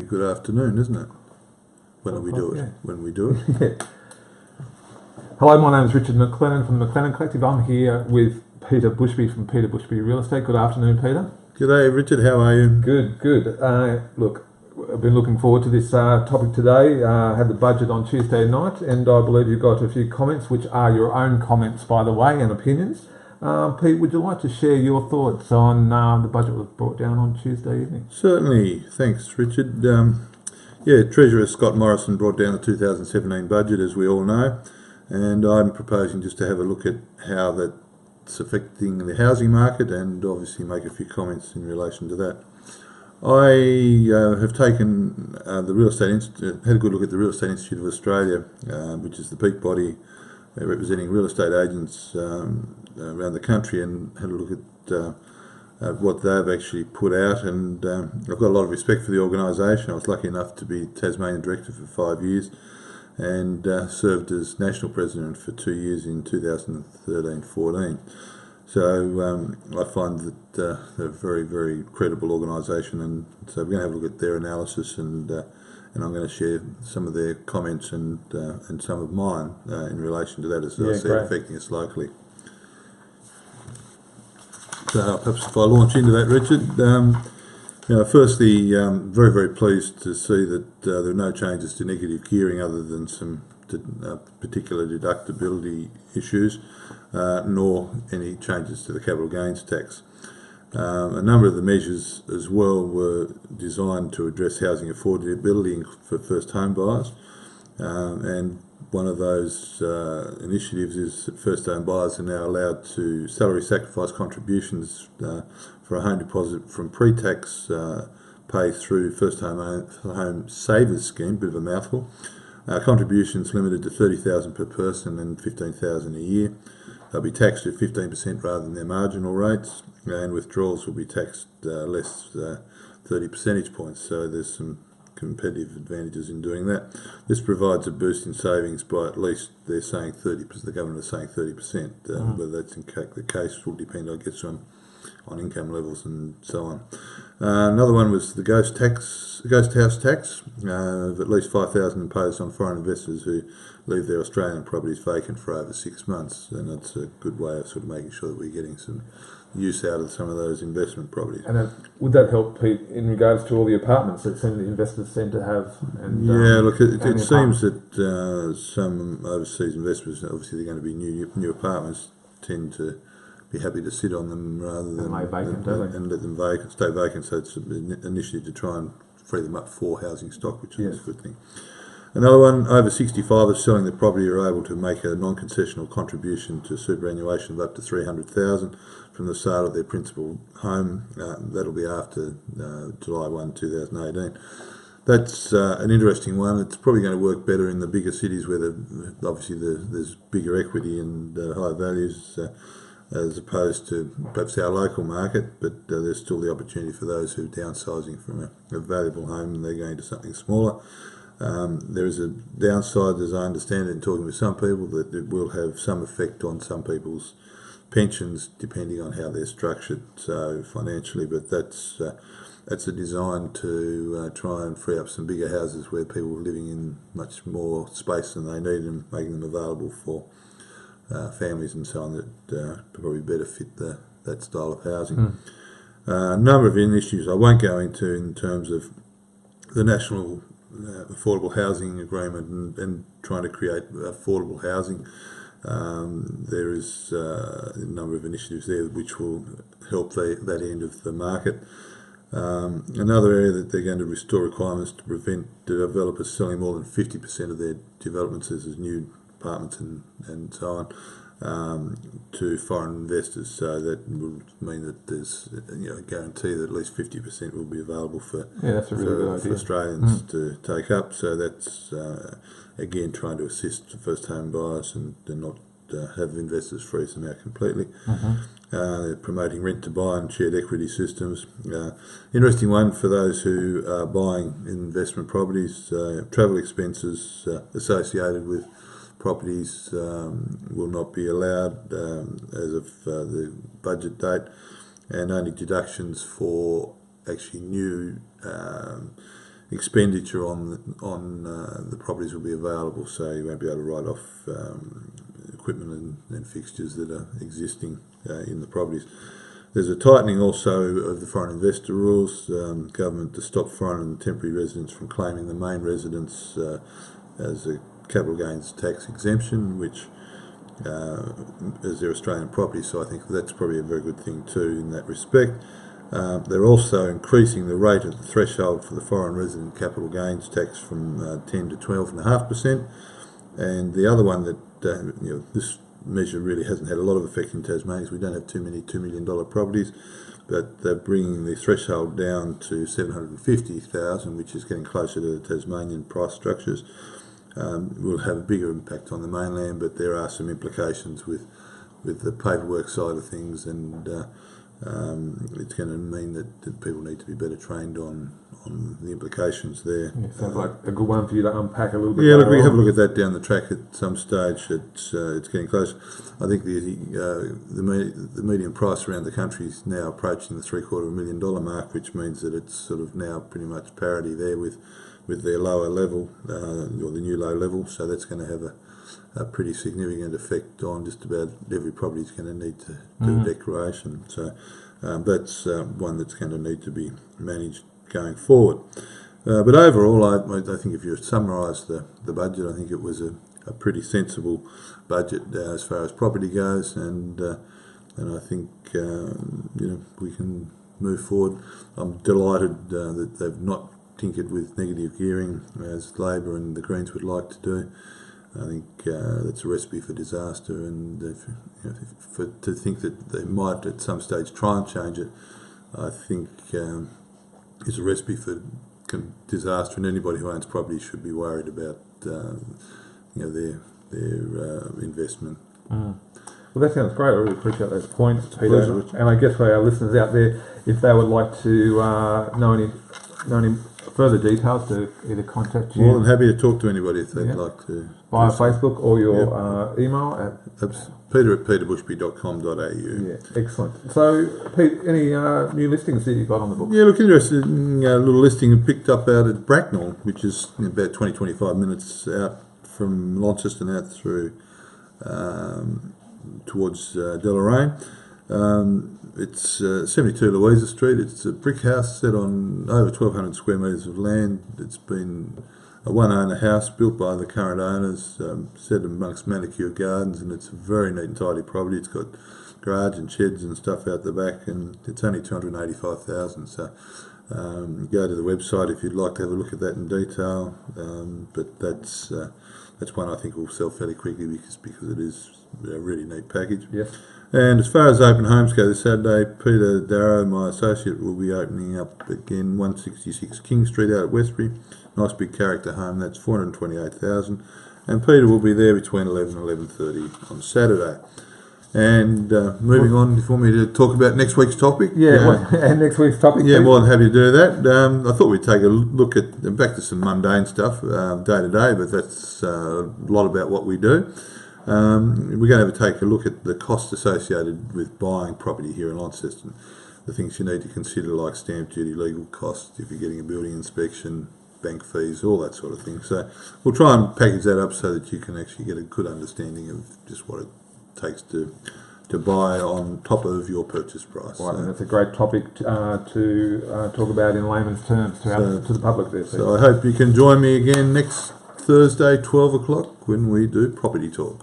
Good afternoon, isn't it? When we do it. Yeah. When we do it. Yeah. Hello, my name is Richard McLennan from the McLennan Collective. I'm here with Peter Bushby from Peter Bushby Real Estate. Good afternoon, Peter. G'day, Richard. How are you? Good. Look, I've been looking forward to this topic today. Had the budget on Tuesday night, and I believe you've got a few comments, which are your own comments, by the way, and opinions. Pete, would you like to share your thoughts on the budget that was brought down on Tuesday evening? Certainly. Thanks, Richard. Treasurer Scott Morrison brought down the 2017 budget, as we all know, and I'm proposing just to have a look at how that's affecting the housing market and obviously make a few comments in relation to that. I have taken the Real Estate Institute, had a good look at the Real Estate Institute of Australia, which is the peak body representing real estate agents around the country, and had a look at what they've actually put out, and I've got a lot of respect for the organisation. I was lucky enough to be Tasmanian Director for 5 years and served as National President for 2 years in 2013-14. So I find that they're a very, very credible organisation, and so we're going to have a look at their analysis, and I'm going to share some of their comments and some of mine in relation to that, as I see it affecting us locally. So perhaps if I launch into that, Richard, firstly, very, very pleased to see that there are no changes to negative gearing other than some particular deductibility issues, nor any changes to the capital gains tax. A number of the measures as well were designed to address housing affordability for first home buyers, and one of those initiatives is that first home buyers are now allowed to salary sacrifice contributions for a home deposit from pre-tax pay through first home savers scheme, bit of a mouthful. Contributions limited to $30,000 per person and $15,000 a year. They'll be taxed at 15% rather than their marginal rates, and withdrawals will be taxed less 30 percentage points. So there's some competitive advantages in doing that. This provides a boost in savings by at least, they're saying 30%. The government is saying 30%. Whether that's in fact the case will depend, I guess, on income levels and so on. Another one was the ghost house tax of at least $5,000 imposed on foreign investors who leave their Australian properties vacant for over 6 months, and that's a good way of sort of making sure that we're getting some use out of some of those investment properties. And would that help, Pete, in regards to all the apartments that the investors seem to have? And, it seems that some overseas investors, obviously they're going to be new apartments, tend to be happy to sit on them rather than and let them stay vacant. So it's an initiative to try and free them up for housing stock, which is a good thing. Another one, over 65ers selling the property are able to make a non-concessional contribution to superannuation of up to $300,000 from the sale of their principal home. That'll be after July 1, 2018. That's an interesting one. It's probably going to work better in the bigger cities where obviously there's bigger equity and higher values, as opposed to perhaps our local market, but there's still the opportunity for those who are downsizing from a valuable home and they're going to something smaller. There is a downside, as I understand it, in talking with some people, that it will have some effect on some people's pensions depending on how they're structured, so financially, but that's a design to try and free up some bigger houses where people are living in much more space than they need and making them available for families and so on that probably better fit that style of housing. A number of issues I won't go into in terms of the National Affordable Housing Agreement and trying to create affordable housing. There is a number of initiatives there which will help that end of the market. Another area that they're going to restore requirements to prevent developers selling more than 50% of their developments as new apartments and so on to foreign investors. So that will mean that there's a guarantee that at least 50% will be available for Australians to take up. So that's again trying to assist first home buyers and not have investors freeze them out completely. They're promoting rent to buy and shared equity systems. Interesting one for those who are buying investment properties. Travel expenses associated with properties will not be allowed as of the budget date, and only deductions for actually new expenditure on the properties will be available, so you won't be able to write off equipment and fixtures that are existing in the properties. There's a tightening also of the foreign investor rules. Government to stop foreign and temporary residents from claiming the main residence as a capital gains tax exemption, which as their Australian property. So I think that's probably a very good thing too in that respect. They're also increasing the rate of the threshold for the foreign resident capital gains tax from 10 to 12.5%. And the other one that this measure really hasn't had a lot of effect in Tasmania is we don't have too many $2 million properties, but they're bringing the threshold down to 750,000, which is getting closer to the Tasmanian price structures. Will have a bigger impact on the mainland, but there are some implications with the paperwork side of things, and it's going to mean that people need to be better trained on the implications there. Yeah, sounds like a good one for you to unpack a little bit. Yeah, look, we have a look at that down the track at some stage. It's getting close. I think the median price around the country is now approaching the $750,000 mark, which means that it's sort of now pretty much parity there with their lower level, or the new low level. So that's going to have a pretty significant effect on just about every property is going to need to do a declaration. So that's one that's going to need to be managed going forward. But overall, I think if you summarise the budget, I think it was a pretty sensible budget as far as property goes, and I think we can move forward. I'm delighted that they've not tinkered with negative gearing as Labor and the Greens would like to do. I think that's a recipe for disaster, and to think that they might at some stage try and change it, I think is a recipe for disaster, and anybody who owns property should be worried about their investment. Well, that sounds great. I really appreciate those points, Peter. And I guess for our listeners out there, if they would like to know any further details, to either contact you. More than happy to talk to anybody if they'd like to. Via Facebook or your email at peter@peterbushby.com.au. Yeah, excellent. So, Pete, any new listings that you got on the book? Yeah, look, interesting little listing picked up out at Bracknell, which is about 20-25 minutes out from Launceston out through towards Deloraine. It's 72 Louisa Street. It's a brick house set on over 1,200 square metres of land. It's been a one-owner house built by the current owners, set amongst manicured gardens, and it's a very neat and tidy property. It's got garage and sheds and stuff out the back, and it's only $285,000. So go to the website if you'd like to have a look at that in detail. But that's one I think will sell fairly quickly because it is a really neat package. Yes. And as far as open homes go, this Saturday, Peter Darrow, my associate, will be opening up again 166 King Street out at Westbury. Nice big character home, that's $428,000. And Peter will be there between 11 and 11:30 on Saturday. And moving on, before me to talk about next week's topic. And next week's topic. Yeah, more than happy to do that. I thought we'd take a look at, back to some mundane stuff day to day, but that's a lot about what we do. We're going to take a look at the costs associated with buying property here in Launceston. The things you need to consider, like stamp duty, legal costs, if you're getting a building inspection, bank fees, all that sort of thing. So we'll try and package that up so that you can actually get a good understanding of just what it takes to buy on top of your purchase price. Right, and that's a great topic to talk about in layman's terms to the public there. So I hope you can join me again next Thursday, 12 o'clock, when we do Property Talk.